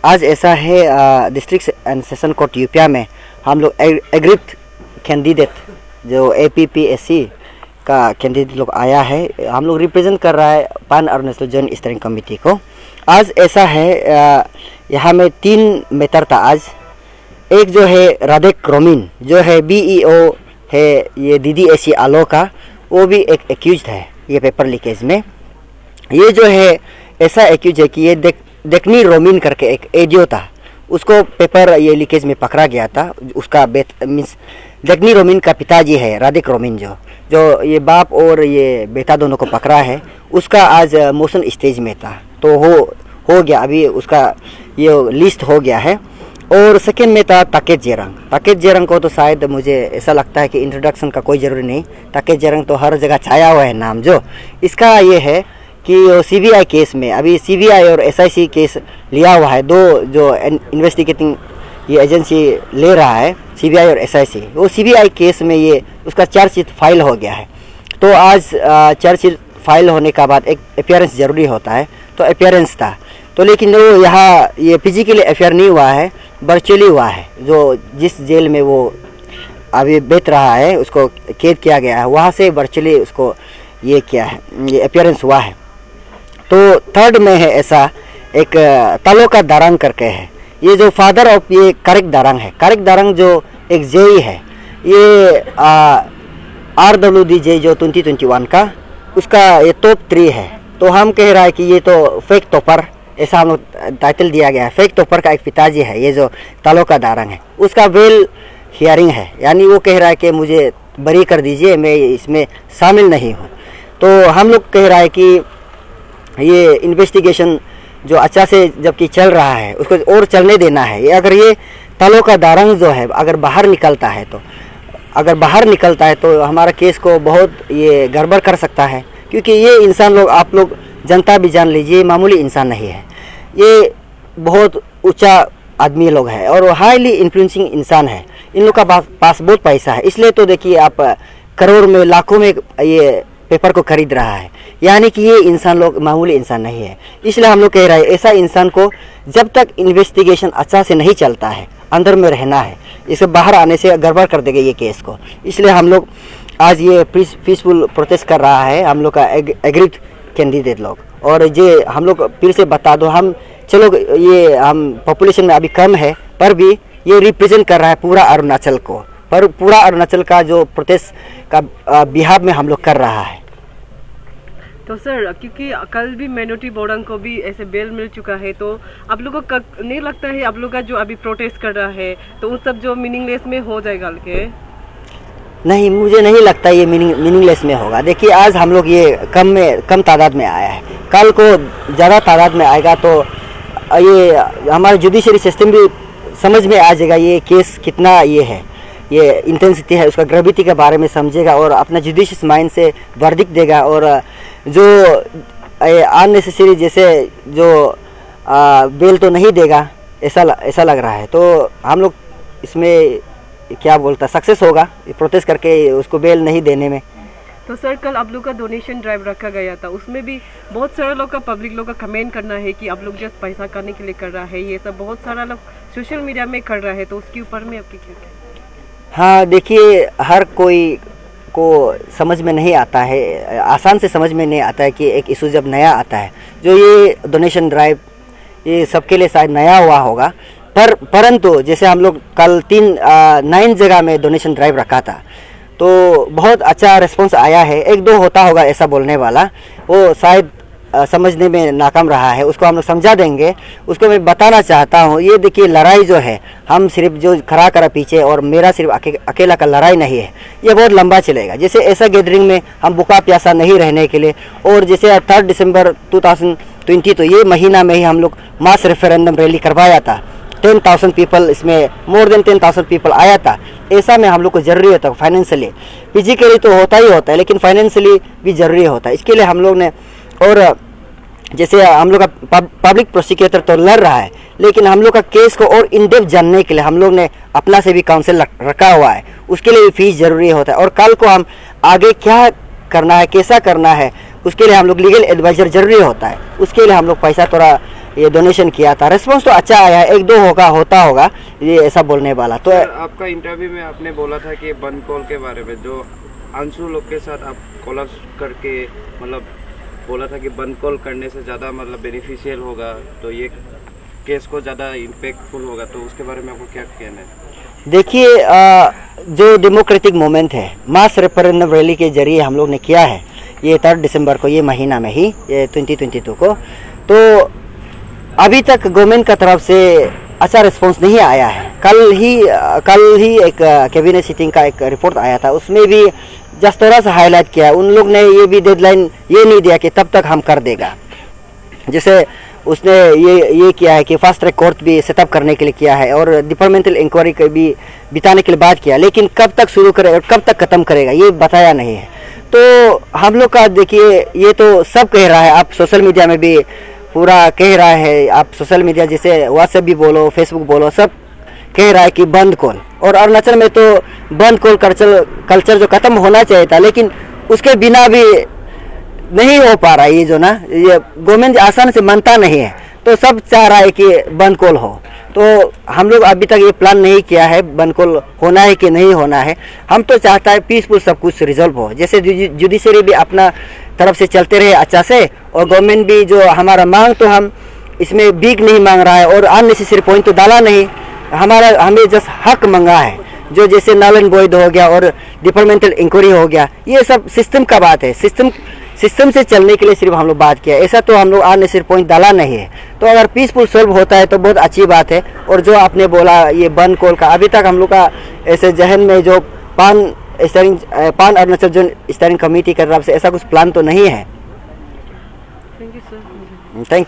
आज ऐसा है डिस्ट्रिक्ट एंड सेशन कोर्ट यूपिया में हम लोग एग्रीड कैंडिडेट जो APPSC का कैंडिडेट लोग आया है, हम लोग रिप्रेजेंट कर रहा है पान अरुणाचल जॉइंट स्टीयरिंग कमेटी को। आज ऐसा है यहाँ में 3 मैटर था आज। एक जो है राधेक रोमिन जो है BEO है ये DDSC आलो का, वो भी एक एक्यूज है ये पेपर लीकेज में। ये जो है ऐसा एक्यूज है कि ये देखनी रोमिन करके एक एडियो था, उसको पेपर ये लीकेज में पकड़ा गया था। उसका मीन्स देखनी रोमिन का पिताजी है राधिक रोमिन जो ये बाप और ये बेटा दोनों को पकड़ा है, उसका आज मोशन स्टेज में था तो हो गया, अभी उसका ये लिस्ट हो गया है। और सेकेंड में था ताकेत जेरंग को तो शायद मुझे ऐसा लगता है कि इंट्रोडक्शन का कोई ज़रूरी नहीं, ताकेत जेरंग तो हर जगह छाया हुआ है नाम। जो इसका ये है कि CBI केस में अभी CBI और SIC केस लिया हुआ है, दो जो इन्वेस्टिगेटिंग ये एजेंसी ले रहा है CBI और SIC, वो CBI केस में ये उसका चार्जशीट फाइल हो गया है। तो आज चार्जशीट फाइल होने का बाद एक अपीयरेंस ज़रूरी होता है, तो अपीयरेंस था तो लेकिन वो यहाँ ये फिजिकली अफेयर नहीं हुआ है, वर्चुअली हुआ है। जो जिस जेल में वो अभी बैठ रहा है उसको कैद किया गया है, वहाँ से वर्चुअली उसको ये किया है, ये अपीयरेंस हुआ है। तो थर्ड में है ऐसा एक तालो का दारंग करके है, ये जो फादर ऑफ ये करेक्ट दारंग है, करेक्ट दारंग जो एक जेई है, ये RWD जे जो 2021 का उसका ये टॉप 3 है। तो हम कह रहा है कि ये तो फेक टॉपर, ऐसा हम लोग टाइटल दिया गया है। फेक टॉपर का एक पिताजी है ये जो तालो का दारंग है, उसका वेल हियरिंग है, यानी वो कह रहा है कि मुझे बरी कर दीजिए, मैं इसमें शामिल नहीं हूँ। तो हम लोग कह रहा है कि ये इन्वेस्टिगेशन जो अच्छा से जबकि चल रहा है उसको और चलने देना है। ये अगर ये तालो का दारंग जो है अगर बाहर निकलता है तो हमारा केस को बहुत ये गड़बड़ कर सकता है, क्योंकि ये इंसान लोग आप लोग जनता भी जान लीजिए मामूली इंसान नहीं है, ये बहुत ऊंचा आदमी लोग है और हाईली इन्फ्लुएंसिंग इंसान है। इन लोग का पास बहुत पैसा है, इसलिए तो देखिए आप करोड़ में लाखों में ये पेपर को खरीद रहा है, यानी कि ये इंसान लोग मामूली इंसान नहीं है। इसलिए हम लोग कह रहे हैं ऐसा इंसान को जब तक इन्वेस्टिगेशन अच्छा से नहीं चलता है अंदर में रहना है, इसे बाहर आने से गड़बड़ कर देगा ये केस को। इसलिए हम लोग आज ये पीसफुल प्रोटेस्ट कर रहा है हम लोग का एग्रीड कैंडिडेट लोग। और ये हम लोग फिर से बता दो, हम चलो ये हम पॉपुलेशन में अभी कम है पर भी ये रिप्रेजेंट कर रहा है पूरा अरुणाचल को, पर पूरा अरुणाचल का जो प्रोटेस्ट का बिहार में हम लोग कर रहा है। तो सर क्योंकि कल भी माइनॉरिटी बोर्डन को भी ऐसे बेल मिल चुका है, तो आप लोगों को नहीं लगता है आप लोग का जो अभी प्रोटेस्ट कर रहा है तो उन सब जो मीनिंगलेस में हो जाएगा के? नहीं, मुझे नहीं लगता ये मीनिंगलेस में होगा। देखिए आज हम लोग ये कम तादाद में आया है, कल को ज़्यादा तादाद में आएगा तो ये हमारा जुडिशरी सिस्टम भी समझ में आ जाएगा ये केस कितना ये है, ये इंटेंसिटी है, उसका ग्रेविटी के बारे में समझेगा और अपना जुडिशियस माइंड से वर्डिक्ट देगा। और जो अननेसेसरी जैसे जो बेल तो नहीं देगा ऐसा लग रहा है। तो हम लोग इसमें क्या बोलता सक्सेस होगा प्रोटेस्ट करके उसको बेल नहीं देने में। तो सर कल आप लोग का डोनेशन ड्राइव रखा गया था, उसमें भी बहुत सारे लोग का पब्लिक लोग का कमेंट करना है कि आप लोग जस्ट पैसा करने के लिए कर रहा है, ये सब बहुत सारा लोग सोशल मीडिया में कर रहा है, तो उसके ऊपर में आपकी क्या? हाँ देखिए, हर कोई को समझ में नहीं आता है, आसान से समझ में नहीं आता है कि एक इशू जब नया आता है, जो ये डोनेशन ड्राइव ये सबके लिए शायद नया हुआ होगा, परंतु जैसे हम लोग कल 9 जगह में डोनेशन ड्राइव रखा था तो बहुत अच्छा रिस्पांस आया है। 1-2 होता होगा ऐसा बोलने वाला, वो शायद समझने में नाकाम रहा है, उसको हम लोग समझा देंगे। उसको मैं बताना चाहता हूँ, ये देखिए लड़ाई जो है हम सिर्फ जो खड़ा करा पीछे और मेरा सिर्फ अकेला का लड़ाई नहीं है, ये बहुत लंबा चलेगा। जैसे ऐसा गैदरिंग में हम भूखा प्यासा नहीं रहने के लिए, और जैसे 3 दिसंबर 2020 तो ये महीना में ही हम लोग मास रेफरेंडम रैली करवाया था, 10,000 पीपल, इसमें मोर देन 10,000 पीपल आया था। ऐसा में हम लोग को जरूरी होता है फाइनेंशियली, फिजिकली तो होता ही होता है लेकिन फाइनेंशियली भी जरूरी होता है। इसके लिए हम लोग ने, और जैसे हम लोग का पब्लिक प्रोसिक्यूटर तो लड़ रहा है, लेकिन हम लोग का केस को और इन डेप्थ जानने के लिए हम लोग ने अपना से भी काउंसिल रखा हुआ है, उसके लिए भी फीस जरूरी होता है। और कल को हम आगे क्या करना है, कैसा करना है, उसके लिए हम लोग लीगल एडवाइजर जरूरी होता है, उसके लिए हम लोग पैसा थोड़ा ये डोनेशन किया था। रिस्पॉन्स तो अच्छा आया है, 1-2 होता होगा ये ऐसा बोलने वाला। तो आपका इंटरव्यू में आपने बोला था कि बंद कॉल के बारे में, जो अंशु लोग के साथ आप कोलैब करके मतलब बोला था कि बंद कॉल करने से ज़्यादा मतलब बेनिफिशियल होगा, तो ये केस को ज़्यादा इम्पैक्टफुल होगा, तो उसके बारे में आपको क्या कहना है? देखिए, जो डेमोक्रेटिक मूवमेंट है, मास रेफरेंडम रैली के जरिए हम लोग ने किया है ये 3 दिसंबर को, ये महीना में ही, ये 2022 को, तो अभी तक गवर्नमेंट का तरफ से अच्छा रिस्पांस नहीं आया है। कल ही एक कैबिनेट सीटिंग का एक रिपोर्ट आया था, उसमें भी जस्ट थोड़ा सा हाईलाइट किया। उन लोग ने ये भी डेडलाइन ये नहीं दिया कि तब तक हम कर देगा। जैसे उसने ये किया है कि फास्ट ट्रैक कोर्ट भी सेटअप करने के लिए किया है और डिपार्टमेंटल इंक्वायरी को भी बिताने के लिए बात किया, लेकिन कब तक शुरू करेगा और कब तक खत्म करेगा ये बताया नहीं है। तो हम लोग का देखिए, ये तो सब कह रहा है, आप सोशल मीडिया में भी पूरा कह रहा है, आप सोशल मीडिया जैसे व्हाट्सएप भी बोलो, फेसबुक बोलो, सब कह रहा है कि बंद कॉल। और अरुणाचल में तो बंद कॉल कल्चर जो खत्म होना चाहिए था, लेकिन उसके बिना भी नहीं हो पा रहा है। ये जो ना, ये गवर्नमेंट आसान से मानता नहीं है, तो सब चाह रहा है कि बंद कॉल हो। तो हम लोग अभी तक ये प्लान नहीं किया है बंद कॉल होना है कि नहीं होना है। हम तो चाहता है पीसफुल सब कुछ रिजॉल्व हो, जैसे जुडिशरी भी अपना तरफ से चलते रहे अच्छा से, और गवर्नमेंट भी जो हमारा मांग, तो हम इसमें बीक नहीं मांग रहा है और अननेसेसरी पॉइंट तो डाला नहीं, हमें जस्ट हक मांगा है, जो जैसे नल एंड वॉइड हो गया और डिपार्टमेंटल इंक्वायरी हो गया, ये सब सिस्टम का बात है। सिस्टम से चलने के लिए सिर्फ हम लोग बात किया, ऐसा तो हम लोग अननेसेसरी पॉइंट डाला नहीं है। तो अगर पीसफुल सॉल्व होता है तो बहुत अच्छी बात है। और जो आपने बोला ये बंद कॉल का, अभी तक हम लोग का ऐसे जहन में जो पान अरुणाचल जोन स्टीयरिंग कमेटी की तरफ से ऐसा कुछ प्लान तो नहीं है। Thank you sir. Thank you.